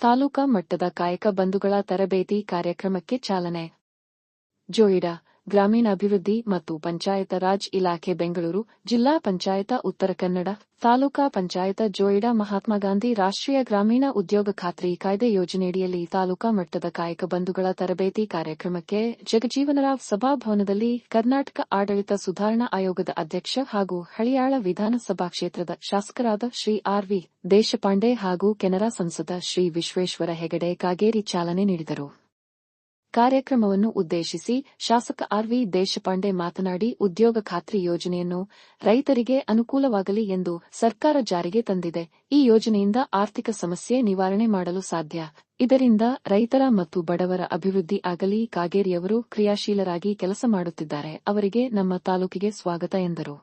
ತಾಲೂಕಾ ಮಟ್ಟದ ಕಾಯಕ ಬಂಧುಗಳ ತರಬೇತಿ ಕಾರ್ಯಕ್ರಮಕ್ಕೆ ಚಾಲನೆ. ಜೋಯಿಡಾ ಗ್ರಾಮೀಣಾಭಿವೃದ್ಧಿ ಮತ್ತು ಪಂಚಾಯತ ರಾಜ್ ಇಲಾಖೆ ಬೆಂಗಳೂರು, ಜಿಲ್ಲಾ ಪಂಚಾಯತ ಉತ್ತರ ಕನ್ನಡ, ತಾಲೂಕಾ ಪಂಚಾಯತ ಜೋಯಿಡಾ ಮಹಾತ್ಮ ಗಾಂಧಿ ರಾಷ್ಟ್ರೀಯ ಗ್ರಾಮೀಣ ಉದ್ಯೋಗ ಖಾತ್ರಿ ಕಾಯ್ದೆ ಯೋಜನೆಯಡಿಯಲ್ಲಿ ತಾಲೂಕಾ ಮಟ್ಟದ ಕಾಯಕ ಬಂಧುಗಳ ತರಬೇತಿ ಕಾರ್ಯಕ್ರಮಕ್ಕೆ ಜಗಜೀವನರಾವ್ ಸಭಾಭವನದಲ್ಲಿ ಕರ್ನಾಟಕ ಆಡಳಿತ ಸುಧಾರಣಾ ಆಯೋಗದ ಅಧ್ಯಕ್ಷ ಹಾಗೂ ಹಳಿಯಾಳ ವಿಧಾನಸಭಾ ಕ್ಷೇತ್ರದ ಶಾಸಕರಾದ ಶ್ರೀ ಆರ್. ವಿ. ದೇಶಪಾಂಡೆ ಹಾಗೂ ಕೆನರಾ ಸಂಸದ ಶ್ರೀ ವಿಶ್ವೇಶ್ವರ ಹೆಗಡೆ ಕಾಗೇರಿ ಚಾಲನೆ ನೀಡಿದರು. ಕಾರ್ಯಕ್ರಮವನ್ನು ಉದ್ದೇಶಿಸಿ ಶಾಸಕ ಆರ್. ವಿ. ದೇಶಪಾಂಡೆ ಮಾತನಾಡಿ, ಉದ್ಯೋಗ ಖಾತ್ರಿ ಯೋಜನೆಯನ್ನು ರೈತರಿಗೆ ಅನುಕೂಲವಾಗಲಿ ಎಂದು ಸರ್ಕಾರ ಜಾರಿಗೆ ತಂದಿದೆ. ಈ ಯೋಜನೆಯಿಂದ ಆರ್ಥಿಕ ಸಮಸ್ಯೆ ನಿವಾರಣೆ ಮಾಡಲು ಸಾಧ್ಯ. ಇದರಿಂದ ರೈತರ ಮತ್ತು ಬಡವರ ಅಭಿವೃದ್ಧಿ ಆಗಲಿ. ಕಾಗೇರಿಯವರು ಕ್ರಿಯಾಶೀಲರಾಗಿ ಕೆಲಸ ಮಾಡುತ್ತಿದ್ದಾರೆ. ಅವರಿಗೆ ನಮ್ಮ ತಾಲೂಕಿಗೆ ಸ್ವಾಗತ ಎಂದರು.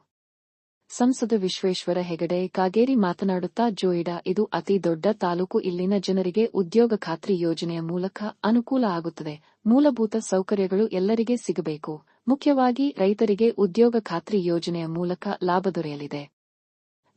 ಸಂಸದ ವಿಶ್ವೇಶ್ವರ ಹೆಗಡೆ ಕಾಗೇರಿ ಮಾತನಾಡುತ್ತಾ, ಜೋಯಿಡಾ ಇದು ಅತಿ ದೊಡ್ಡ ತಾಲೂಕು. ಇಲ್ಲಿನ ಜನರಿಗೆ ಉದ್ಯೋಗ ಖಾತ್ರಿ ಯೋಜನೆಯ ಮೂಲಕ ಅನುಕೂಲ ಆಗುತ್ತದೆ. ಮೂಲಭೂತ ಸೌಕರ್ಯಗಳು ಎಲ್ಲರಿಗೆ ಸಿಗಬೇಕು. ಮುಖ್ಯವಾಗಿ ರೈತರಿಗೆ ಉದ್ಯೋಗ ಖಾತ್ರಿ ಯೋಜನೆಯ ಮೂಲಕ ಲಾಭ ದೊರೆಯಲಿದೆ.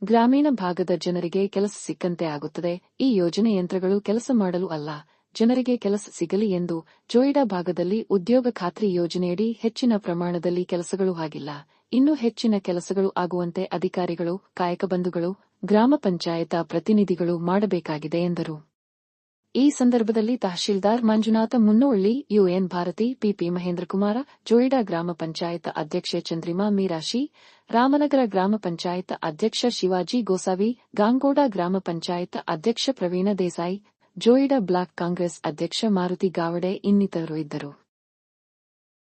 ಗ್ರಾಮೀಣ ಭಾಗದ ಜನರಿಗೆ ಕೆಲಸ ಸಿಕ್ಕಂತೆ ಆಗುತ್ತದೆ. ಈ ಯೋಜನೆ ಯಂತ್ರಗಳು ಕೆಲಸ ಮಾಡಲು ಅಲ್ಲ, ಜನರಿಗೆ ಕೆಲಸ ಸಿಗಲಿ ಎಂದು. ಜೋಯಿಡಾ ಭಾಗದಲ್ಲಿ ಉದ್ಯೋಗ ಖಾತ್ರಿ ಯೋಜನೆಯಡಿ ಹೆಚ್ಚಿನ ಪ್ರಮಾಣದಲ್ಲಿ ಕೆಲಸಗಳು ಆಗಿಲ್ಲ. ಇನ್ನೂ ಹೆಚ್ಚಿನ ಕೆಲಸಗಳು ಆಗುವಂತೆ ಅಧಿಕಾರಿಗಳು, ಕಾಯಕ ಬಂಧುಗಳು, ಗ್ರಾಮ ಪಂಚಾಯತ ಪ್ರತಿನಿಧಿಗಳು ಮಾಡಬೇಕಾಗಿದೆ ಎಂದರು. ಈ ಸಂದರ್ಭದಲ್ಲಿ ತಹಶೀಲ್ದಾರ್ ಮಂಜುನಾಥ ಮುನ್ನೋಳ್ಳಿ, ಯುಎನ್ ಭಾರತಿ, ಪಿಪಿ ಮಹೇಂದ್ರಕುಮಾರ, ಜೋಯಿಡಾ ಗ್ರಾಮ ಪಂಚಾಯತ ಅಧ್ಯಕ್ಷೆ ಚಂದ್ರಿಮಾ ಮೀರಾಶಿ, ರಾಮನಗರ ಗ್ರಾಮ ಪಂಚಾಯತ ಅಧ್ಯಕ್ಷ ಶಿವಾಜಿ ಗೋಸಾವಿ, ಗಾಂಗೋಡ ಗ್ರಾಮ ಪಂಚಾಯತ ಅಧ್ಯಕ್ಷ ಪ್ರವೀಣ ದೇಸಾಯಿ, ಜೋಯಿಡಾ ಬ್ಲಾಕ್ ಕಾಂಗ್ರೆಸ್ ಅಧ್ಯಕ್ಷ ಮಾರುತಿ ಗಾವಡೆ ಇನ್ನಿತರರು ಇದ್ದರು.